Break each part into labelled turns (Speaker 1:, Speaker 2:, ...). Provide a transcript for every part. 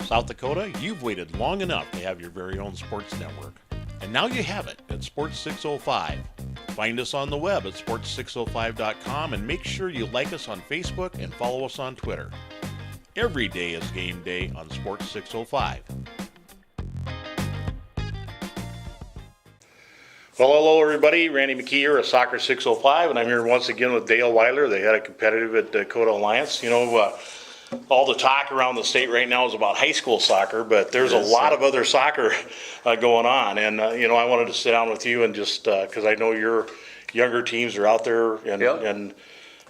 Speaker 1: South Dakota, you've waited long enough to have your very own sports network. And now you have it at Sports 605. Find us on the web at sports605.com and make sure you like us on Facebook and follow us on Twitter. Every day is game day on Sports 605. Well, hello everybody. Randy McKee here at Soccer 605, and I'm here once again with Dale Weiler. They had a competitive at Dakota Alliance. You know, all the talk around the state right now is about high school soccer, but there's a lot of other soccer going on. And, you know, I wanted to sit down with you and just, because I know your younger teams are out there, and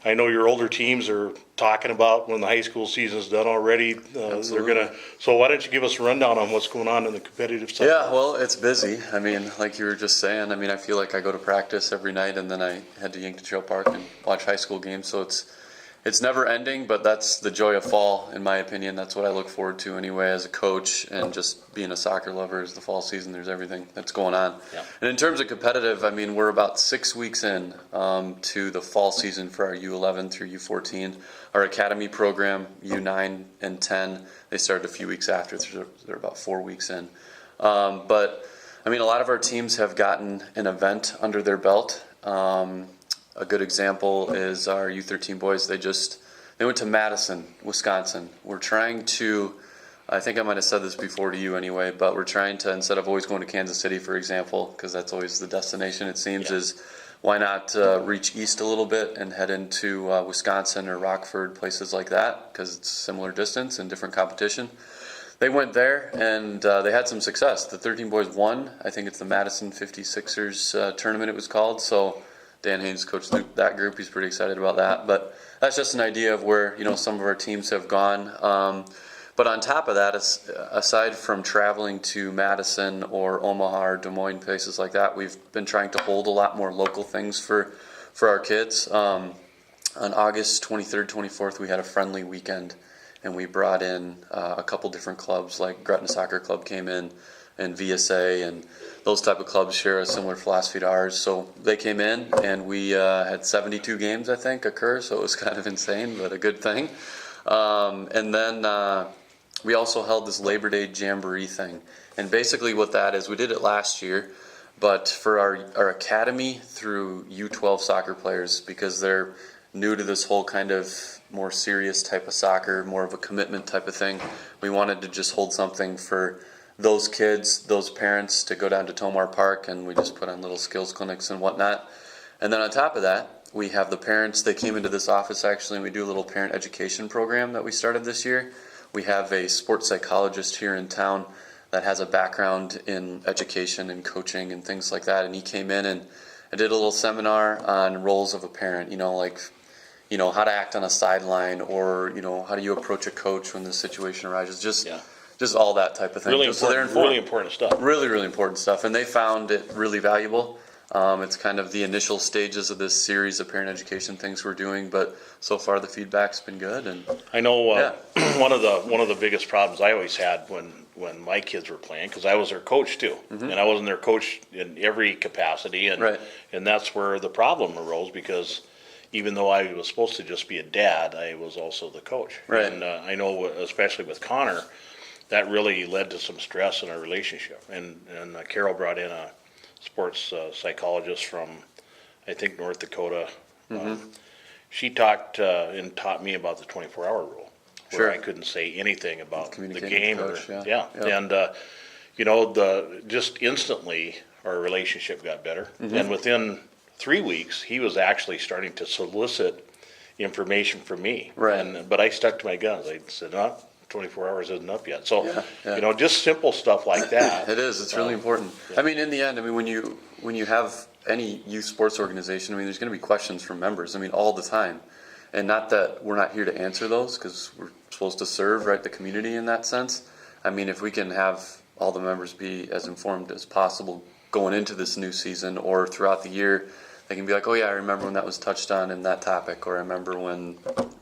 Speaker 1: I know your older teams are talking about when the high school season's done already. They're gonna. So why don't you give us a rundown on what's going on in the competitive side?
Speaker 2: Yeah, well, it's busy. I mean, like you were just saying, I mean, I feel like I go to practice every night, and then I head to Yankton Trail Park and watch high school games. So it's never ending, but that's the joy of fall, in my opinion. That's what I look forward to anyway as a coach, and just being a soccer lover is the fall season. There's everything that's going on. Yeah. And in terms of competitive, I mean, we're about 6 weeks in to the fall season for our U11 through U14. Our academy program, U9 and 10, they started a few weeks after, so they're about 4 weeks in. But, I mean, a lot of our teams have gotten an event under their belt. A good example is our U13 boys. They went to Madison, Wisconsin. We're trying to, I think I might have said this before to you anyway, but we're trying to, instead of always going to Kansas City, for example, because that's always the destination it seems, is why not reach east a little bit and head into Wisconsin or Rockford, places like that, because it's similar distance and different competition. They went there and they had some success. The 13 boys won. I think it's the Madison 56ers tournament it was called. So Dan Haynes coached that group. He's pretty excited about that. But that's just an idea of where, you know, some of our teams have gone. But on top of that, aside from traveling to Madison or Omaha or Des Moines, places like that, we've been trying to hold a lot more local things for our kids. On August 23rd, 24th, we had a friendly weekend, and we brought in a couple different clubs, like Gretna Soccer Club came in, and VSA, and those type of clubs share a similar philosophy to ours. So they came in, and we had 72 games, I think, occur, so it was kind of insane, but a good thing. And then we also held this Labor Day Jamboree thing. And basically what that is, we did it last year, but for our academy through U12 soccer players, because they're new to this whole kind of more serious type of soccer, more of a commitment type of thing, we wanted to just hold something for those kids, those parents, to go down to Tomar Park, and we just put on little skills clinics and whatnot. And then on top of that, we have the parents. They came into this office actually, and we do a little parent education program that we started this year. We have a sports psychologist here in town that has a background in education and coaching and things like that, and he came in and did a little seminar on roles of a parent, like how to act on a sideline, or how do you approach a coach when this situation arises, just all that type of thing.
Speaker 1: Really important stuff.
Speaker 2: Really, really important stuff, and they found it really valuable. It's kind of the initial stages of this series of parent education things we're doing, but so far the feedback's been good. And
Speaker 1: I know one of the biggest problems I always had when my kids were playing, because I was their coach too, and I wasn't their coach in every capacity, and that's where the problem arose, because even though I was supposed to just be a dad, I was also the coach.
Speaker 2: Right.
Speaker 1: And I know, especially with Connor, that really led to some stress in our relationship. And Carol brought in a sports psychologist from, I think, North Dakota. She talked and taught me about the 24-hour rule, where I couldn't say anything about the game. And just instantly our relationship got better. And within 3 weeks, he was actually starting to solicit information from me.
Speaker 2: Right.
Speaker 1: But I stuck to my guns. I said, no, 24 hours isn't up yet. So, just simple stuff like that.
Speaker 2: It is. It's really important. I mean, in the end, when you have any youth sports organization, there's going to be questions from members, all the time. And not that we're not here to answer those, because we're supposed to serve, the community in that sense. If we can have all the members be as informed as possible going into this new season or throughout the year, they can be like, oh yeah, I remember when that was touched on in that topic, or I remember when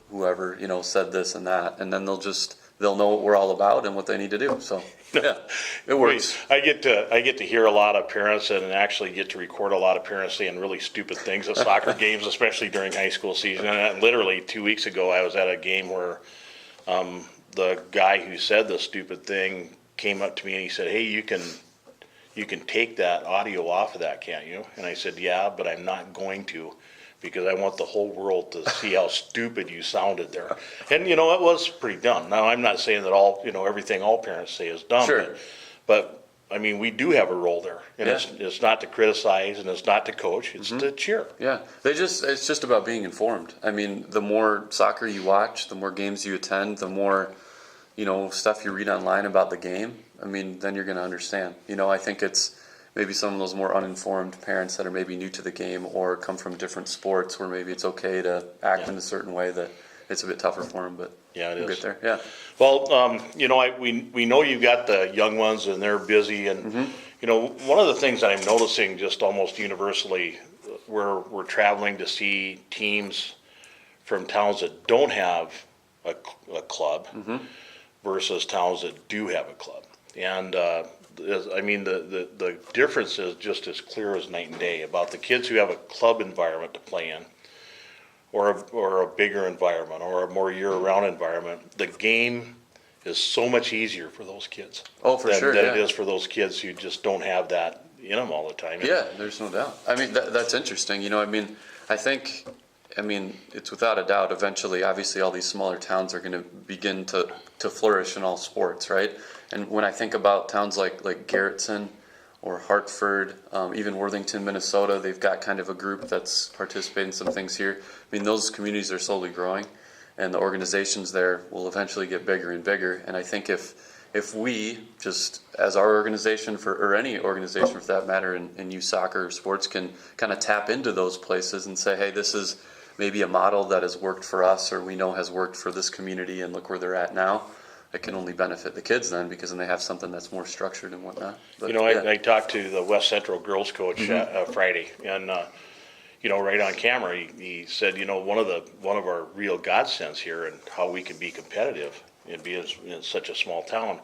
Speaker 2: whoever, said this and that, and then they'll just they'll know what we're all about and what they need to do. So yeah, it works.
Speaker 1: I get to hear a lot of parents and actually get to record a lot of parents saying really stupid things at soccer games, especially during high school season. And literally 2 weeks ago, I was at a game where the guy who said the stupid thing came up to me and he said, "Hey, you can take that audio off of that, can't you?" And I said, "Yeah, but I'm not going to, because I want the whole world to see how stupid you sounded there." And, it was pretty dumb. Now, I'm not saying that everything all parents say is dumb.
Speaker 2: Sure.
Speaker 1: But I mean, we do have a role there. And it's not to criticize and it's not to coach, it's to cheer.
Speaker 2: Yeah, it's just about being informed. I mean, the more soccer you watch, the more games you attend, the more, stuff you read online about the game, I mean, then you're going to understand. I think it's maybe some of those more uninformed parents that are maybe new to the game or come from different sports where maybe it's okay to act in a certain way that it's a bit tougher for them, but
Speaker 1: yeah, it
Speaker 2: we'll
Speaker 1: is.
Speaker 2: get there. Yeah.
Speaker 1: Well, we know you've got the young ones and they're busy, and one of the things that I'm noticing just almost universally, we're traveling to see teams from towns that don't have a club versus towns that do have a club, and I mean the difference is just as clear as night and day about the kids who have a club environment to play in, or a bigger environment, or a more year-round environment. The game is so much easier for those kids.
Speaker 2: Oh, for sure.
Speaker 1: Than it is for those kids who just don't have that in them all the time.
Speaker 2: Yeah, there's no doubt. I mean, that's interesting. I mean, it's without a doubt, eventually, obviously, all these smaller towns are going to begin to flourish in all sports, right? And when I think about towns like Garrettson or Hartford, even Worthington, Minnesota, they've got kind of a group that's participating in some things here. I mean, those communities are slowly growing, and the organizations there will eventually get bigger and bigger. And I think if we, just as our organization, or any organization for that matter, in youth soccer or sports, can kind of tap into those places and say, hey, this is maybe a model that has worked for us, or we know has worked for this community, and look where they're at now. It can only benefit the kids then, because then they have something that's more structured and whatnot. But,
Speaker 1: I talked to the West Central girls coach Friday, and right on camera, he said, one of our real godsends here and how we can be competitive and be in such a small town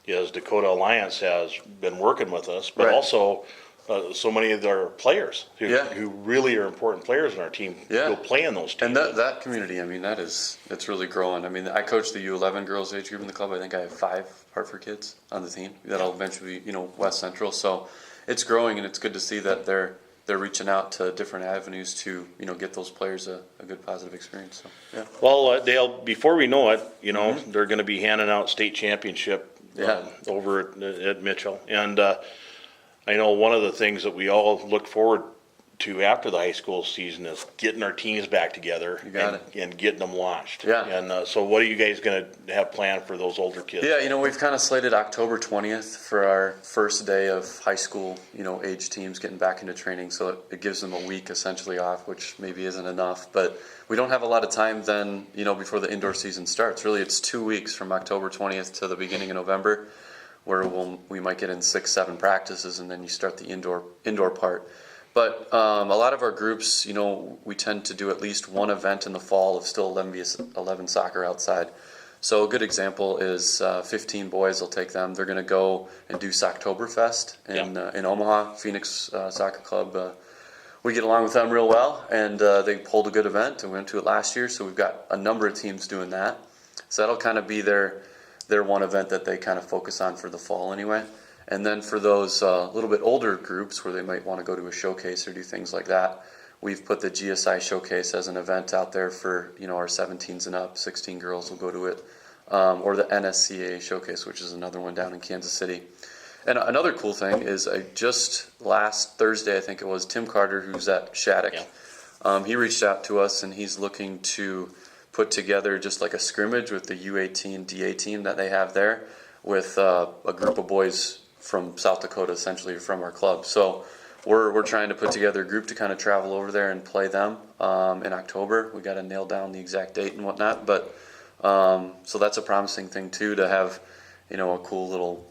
Speaker 1: is Dakota Alliance has been working with us, but also so many of their players who really are important players in our team go play in those teams.
Speaker 2: And that community, I mean, it's really growing. I mean, I coach the U11 girls age group in the club. I think I have 5 Hartford kids on the team that'll eventually be, West Central. So it's growing, and it's good to see that they're reaching out to different avenues to, get those players a good positive experience. So, yeah.
Speaker 1: Well, Dale, before we know it, they're going to be handing out state championship over at Mitchell. And I know one of the things that we all look forward to after the high school season is getting our teams back together and getting them launched. Yeah. And so what are you guys going to have planned for those older kids?
Speaker 2: Yeah, we've kind of slated October 20th for our first day of high school, age teams getting back into training. So it gives them a week essentially off, which maybe isn't enough. But we don't have a lot of time then, before the indoor season starts. Really, it's 2 weeks from October 20th to the beginning of November, where we might get in 6-7 practices, and then you start the indoor part. But a lot of our groups, we tend to do at least one event in the fall of still 11 soccer outside. So a good example is 15 boys, will take them. They're going to go and do Socktoberfest in Omaha, Phoenix Soccer Club. We get along with them real well, and they hold a good event, and we went to it last year. So we've got a number of teams doing that. So that'll kind of be their one event that they kind of focus on for the fall anyway. And then for those little bit older groups where they might want to go to a showcase or do things like that, we've put the GSI showcase as an event out there for our 17s and up. 16 girls will go to it, or the NSCA showcase, which is another one down in Kansas City. And another cool thing is just last Thursday, I think it was, Tim Carter, who's at Shattuck, he reached out to us, and he's looking to put together just like a scrimmage with the U18 DA team that they have there with a group of boys from South Dakota, essentially from our club. So we're trying to put together a group to kind of travel over there and play them in October. We got to nail down the exact date and whatnot, but so that's a promising thing too, to have a cool little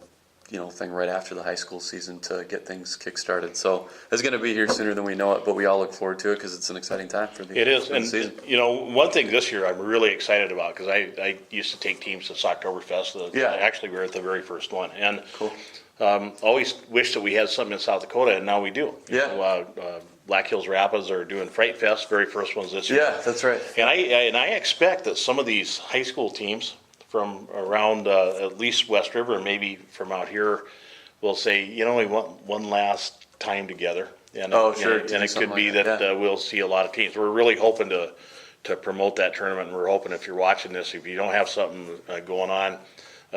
Speaker 2: thing right after the high school season to get things kick-started. So it's going to be here sooner than we know it, but we all look forward to it because it's an exciting time for the,
Speaker 1: It is,
Speaker 2: for the
Speaker 1: and
Speaker 2: season.
Speaker 1: one thing this year I'm really excited about, because I used to take teams to Socktoberfest.
Speaker 2: Yeah.
Speaker 1: Actually, we were at the very first one, and
Speaker 2: Cool.
Speaker 1: always wish that we had something in South Dakota, and now we do.
Speaker 2: Yeah.
Speaker 1: Black Hills Rapids are doing Fright Fest, very first ones this year.
Speaker 2: Yeah, that's right.
Speaker 1: And I expect that some of these high school teams from around at least West River, and maybe from out here, will say, we want one last time together. And,
Speaker 2: Oh, sure,
Speaker 1: And
Speaker 2: to do
Speaker 1: it could
Speaker 2: something
Speaker 1: be
Speaker 2: like
Speaker 1: that
Speaker 2: that, yeah.
Speaker 1: we'll see a lot of teams. We're really hoping to promote that tournament, and we're hoping if you're watching this, if you don't have something going on,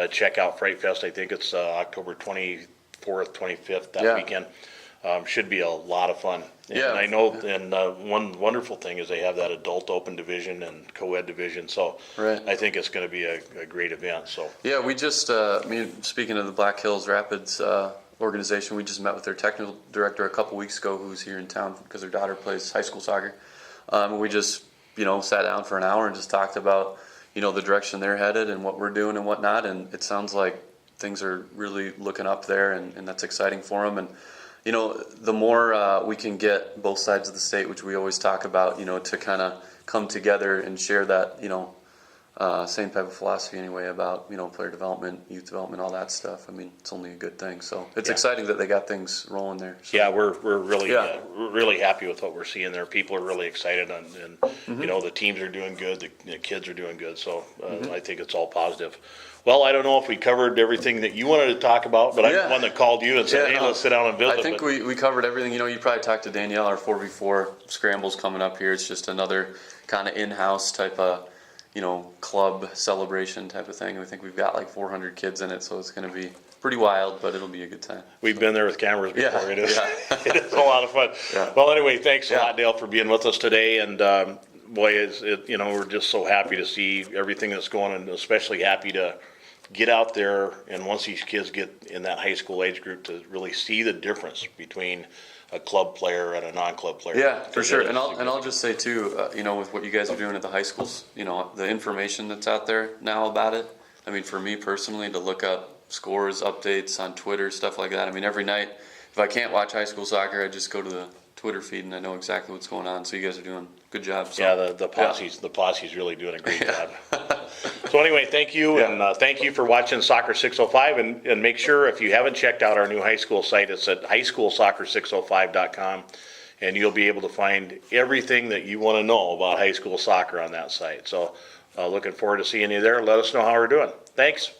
Speaker 1: check out Fright Fest. I think it's October 24th, 25th, that
Speaker 2: Yeah.
Speaker 1: weekend. Should be a lot of fun. And
Speaker 2: Yeah.
Speaker 1: I know, and one wonderful thing is they have that adult open division and co-ed division, so
Speaker 2: Right.
Speaker 1: I think it's gonna be a great event, so.
Speaker 2: Yeah, we just, speaking of the Black Hills Rapids organization, we just met with their technical director a couple weeks ago, who's here in town because their daughter plays high school soccer. We just, sat down for an hour and just talked about, the direction they're headed and what we're doing and whatnot. And it sounds like things are really looking up there, and that's exciting for them. And, the more we can get both sides of the state, which we always talk about, to kind of come together and share that, same type of philosophy anyway about, player development, youth development, all that stuff. I mean, it's only a good thing. So it's exciting that they got things rolling there. So.
Speaker 1: Yeah, we're really,
Speaker 2: Yeah.
Speaker 1: we're really happy with what we're seeing there. People are really excited, and the teams are doing good, the kids are doing good, so I think it's all positive. Well, I don't know if we covered everything that you wanted to talk about, but I'm the one that called you and said, hey, let's sit down and visit.
Speaker 2: I think we covered everything. You probably talked to Danielle. Our 4v4 scramble's coming up here. It's just another kind of in-house type of, club celebration type of thing. We think we've got like 400 kids in it, so it's going to be pretty wild, but it'll be a good time.
Speaker 1: We've been there with cameras before.
Speaker 2: Yeah,
Speaker 1: It is,
Speaker 2: yeah.
Speaker 1: it is a lot of fun.
Speaker 2: Yeah.
Speaker 1: Well, anyway, thanks a
Speaker 2: Yeah.
Speaker 1: lot, Dale, for being with us today, and boy, is it, we're just so happy to see everything that's going on, and especially happy to get out there, and once these kids get in that high school age group, to really see the difference between a club player and a non-club player.
Speaker 2: Yeah, for sure. And I'll
Speaker 1: Significant.
Speaker 2: just say too, with what you guys are doing at the high schools, the information that's out there now about it. I mean, for me personally, to look up scores, updates on Twitter, stuff like that. I mean, every night, if I can't watch high school soccer, I just go to the Twitter feed and I know exactly what's going on. So you guys are doing a good job. So.
Speaker 1: Yeah, the posse's really doing a great job. So anyway, thank you, and thank you for watching Soccer 605, and make sure, if you haven't checked out our new high school site, it's at highschoolsoccer605.com, and you'll be able to find everything that you want to know about high school soccer on that site. So looking forward to seeing you there. Let us know how we're doing. Thanks.